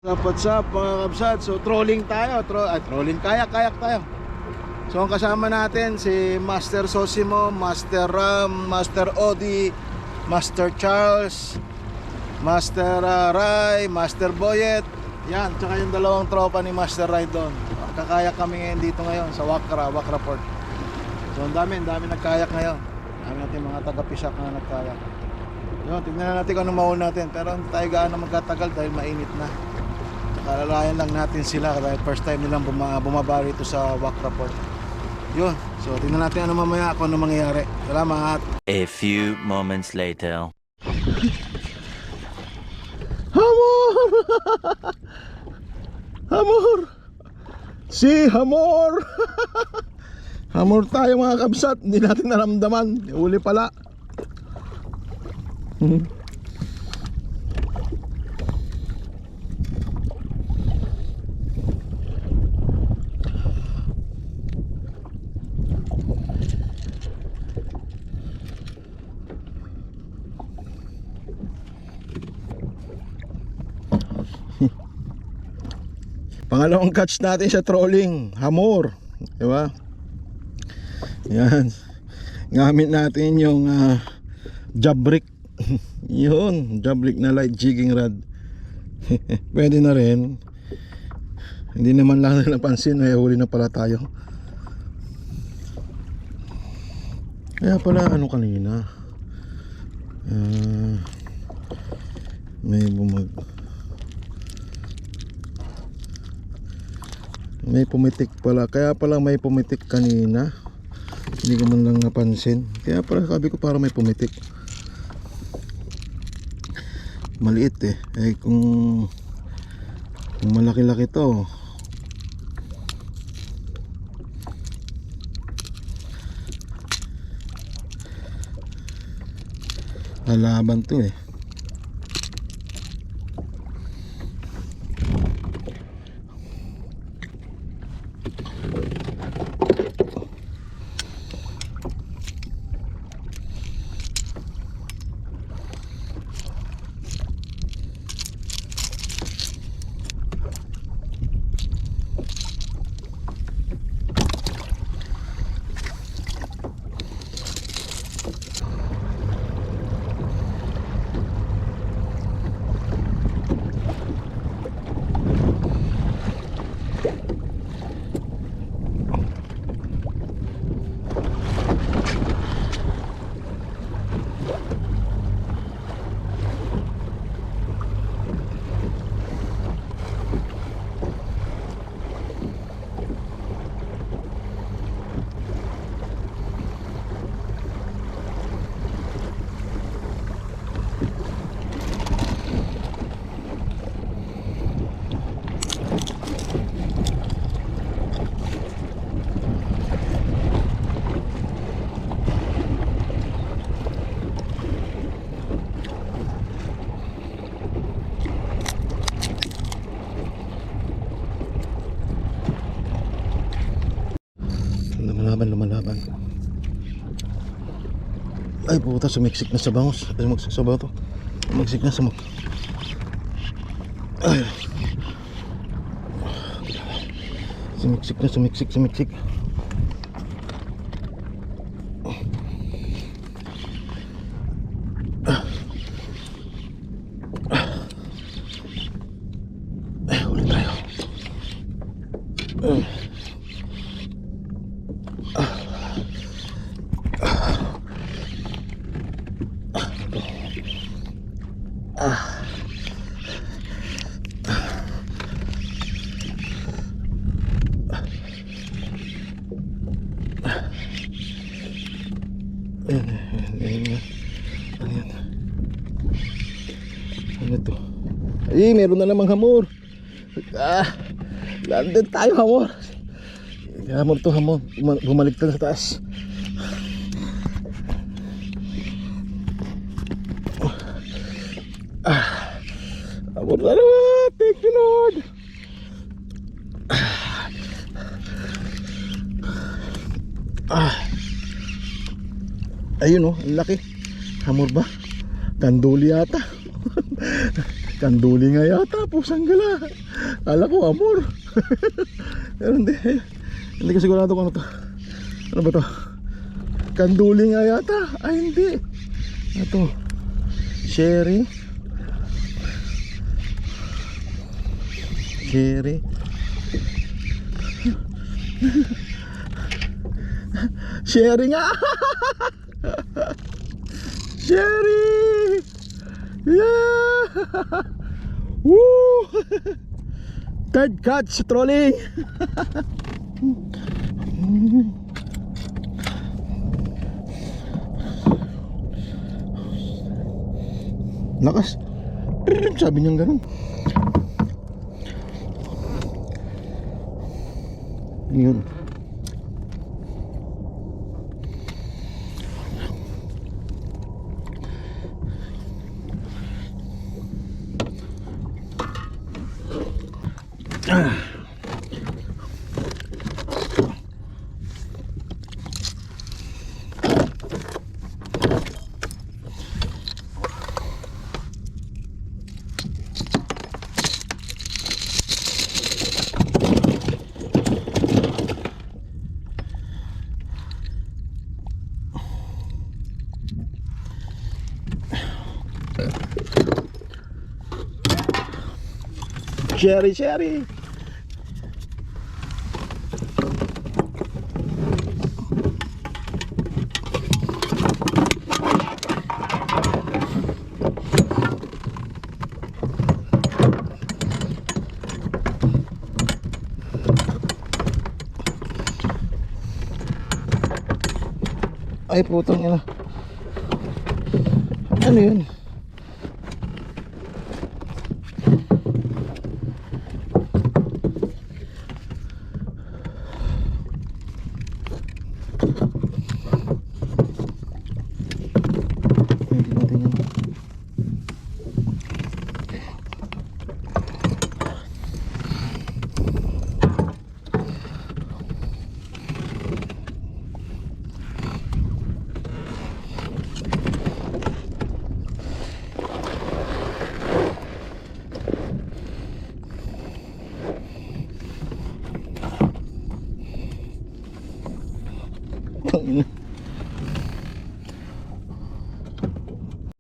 What's up mga kabsat? So trolling tayo, trolling kayak tayo. So ang kasama natin si Master Sosimo, Master Ram, Master Odi, Master Charles, Master Rai, Master Boyet. Yan, tsaka yung dalawang tropa ni Master Rai doon. Kakayak kami ngayon dito ngayon sa Wakra Port. So ang dami nagkayak ngayon. Dami natin mga taga-pisak na nagkayak. Yun, tignan natin kung ano mauna natin. Pero hindi tayo gaano magkatagal dahil mainit na. Kalalayan lang natin sila dahil first time nilang bumaba rito sa Wakra Port. Yun, so tingnan natin ano mamaya kung ano mangyayari. Salamat. A few moments later. Hamor! Hamor! Si Hamor! Hamor tayo mga kabsat. Hindi natin naramdaman. Uli pala. Pangalawang catch natin sa trolling, hamor, di ba? Yan. Gamit natin yung Jabrick. Yun, Jabrick na light jigging rod. Pwede na rin. Hindi naman lang napansin, may huli na pala tayo. Kaya pala ano kanina, may pumitik pala. Kaya pala may pumitik kanina. Hindi ko man lang napansin. Kaya pala sabi ko para may pumitik. Maliit eh. Kung malaki-laki to, lalaban to eh. Lumalaban. Ay puta, sumiksik na sa bangos. Ay magsasabaw to. Sumiksik na sa ay. Sumiksik. Ay, ulit tayo. Ano to? Ay, meron na namang hamor. Landed tayo, hamor. Hamor to, hamor. Bumaligtad sa taas. Hamor na naman. Thank you, Lord. Ayun oh, ang laki. Hamor ba? Ganduli yata. Kanduli nga yata, pusang gala. Kala ko amor. Pero hindi. Hindi ko sigurado kung ano to. Ano ba to? Kanduli nga yata. Ay hindi. Ito. Sherry. Sherry. Sherry nga. Sherry. Yeah. Woo. Third catch trolling. Lakas. Sabi niyang ganun. Yun. Sherry, Sherry. Ay, putang ina. Ano yun?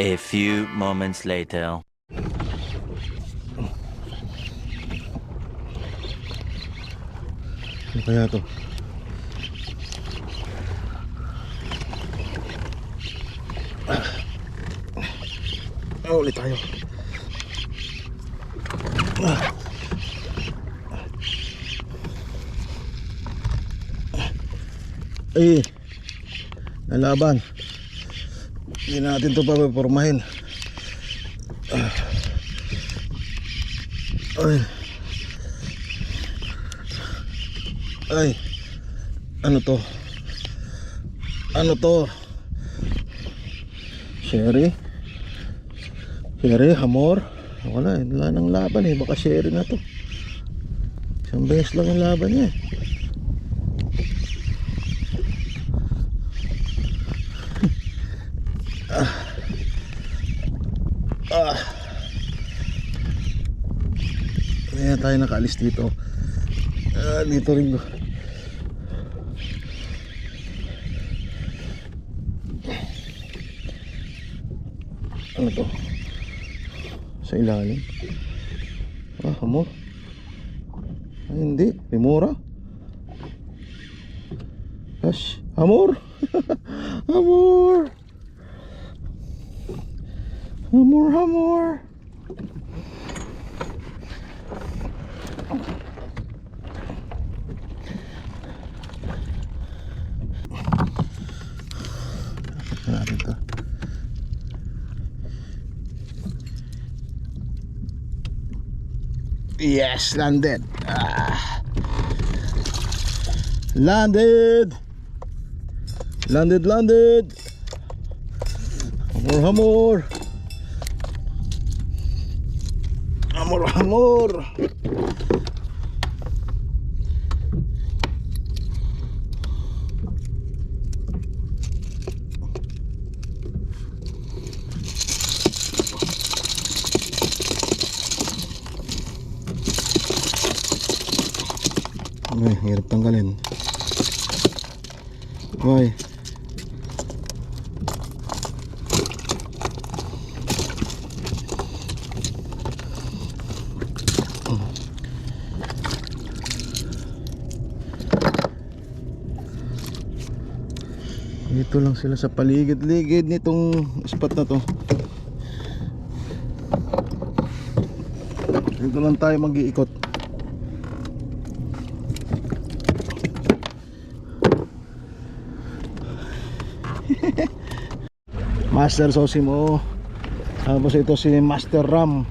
A few moments later. Ano kaya to? Ulit tayo. Ay, nalaban. Hindi natin ito papapormahin. Ay. Ay. Ano to? Ano to? Sherry? Sherry, hamor? Wala nang laban eh. Baka sherry na to. Isang beses lang yung laban niya eh. Kaya tayo nakaalis dito. Dito rin. Ano to? Sa ilalim. Hamor. Ay, hindi. Limura. Gosh. Hamor. Hamor. Hamor, hamor. Natin to. Yes, landed. Landed. Landed, landed. Hamor, hamor. Hamor, hamor. Ay, hirap tanggalin. Ay. Dito lang sila sa paligid-ligid nitong spot na to. Dito lang tayo mag-iikot. Master Sosimo. Tapos ito si Master Ram.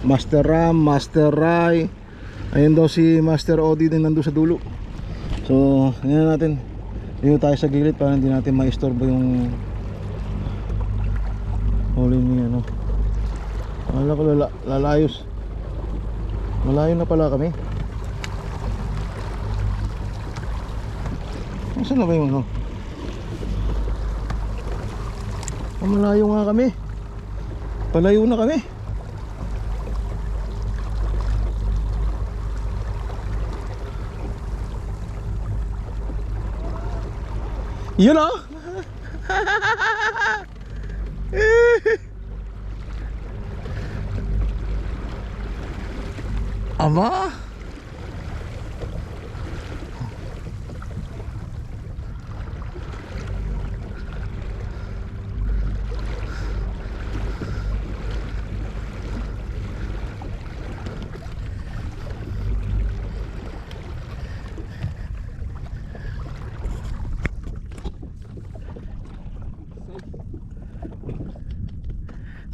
Master Ram, Master Rai. Ayun daw si Master Odi din nandun sa dulo. So, yan natin. Dito tayo sa gilid para hindi natin maistorbo yung huli ni ano. Akala ko lalayos. Malayo na pala kami. Saan na ba yung ano? Malayo nga kami. Palayo na kami. Yun o. Ama.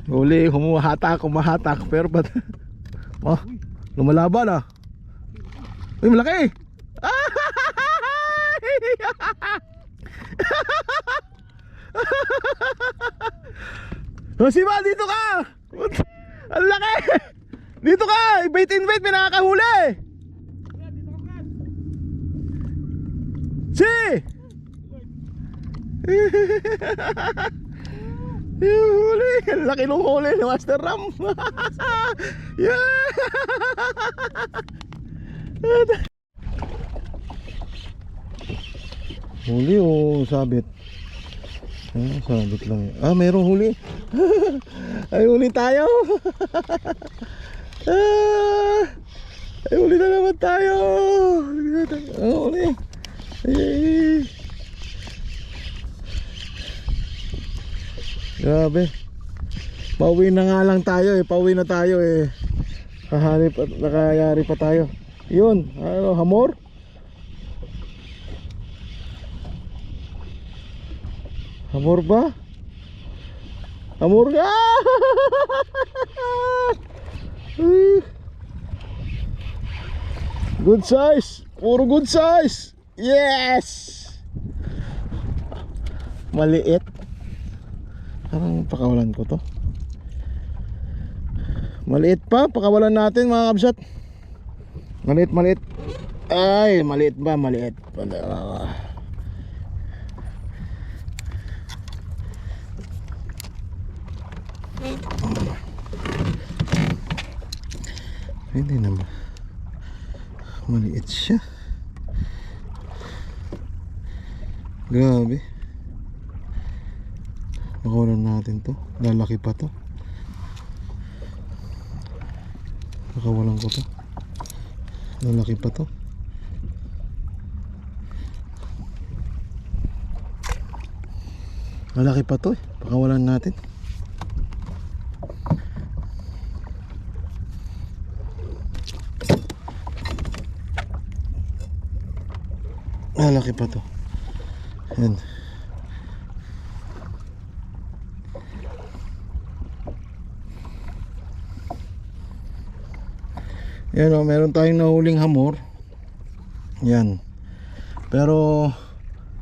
Huli, humahatak, pero ba't oh, lumalaban ah. Uy, malaki. Siba, dito ka. Ang laki. Dito ka, bait in bait, may nakakahuli. Si yung huli, ang laki nung huli ni Master Ram. Yeah. Huli o sabit? Sabit lang. Mayroong huli. Ay, huli tayo. Ay, huli na naman tayo. Huli. Ay. Grabe. Pauwi na nga lang tayo eh. Pauwi na tayo eh. Nakayari pa tayo. Yun, ano, hamor? Hamor ba? Hamor ka! Good size. Puro good size. Yes! Maliit. Parang pakawalan ko to. Maliit pa, pakawalan natin mga kabsat. Maliit. Ay, maliit ba? Maliit. Hindi naman. Maliit siya. Grabe. Pakawalan natin to. Lalaki pa to. Pakawalan ko to. Lalaki pa to. Lalaki pa to eh. Pakawalan natin. Lalaki pa to. Yan. Yan o, meron tayong nahuling hamor. Yan. Pero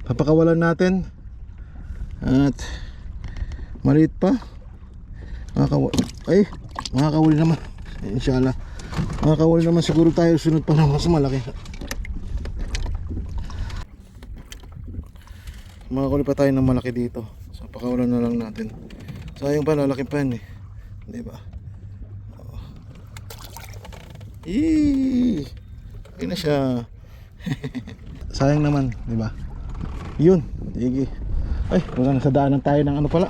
papakawalan natin. At maliit pa. Makakawali naman. Inshallah. Makakawali naman siguro tayo sunod pa na mas malaki. Makakawali pa tayo ng malaki dito. So pakawalan na lang natin. Sayang pa, lalaki pa yan eh. Diba? Yee! Ayun na siya. Sayang naman, di ba? Yun, sige. Ay, wala, nasa daanan tayo ng ano pala.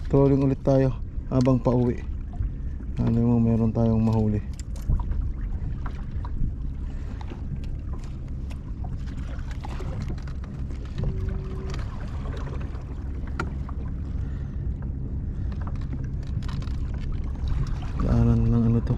Trolling ulit tayo habang pauwi. Ano mo, meron tayong mahuli. Daanan ng ano to.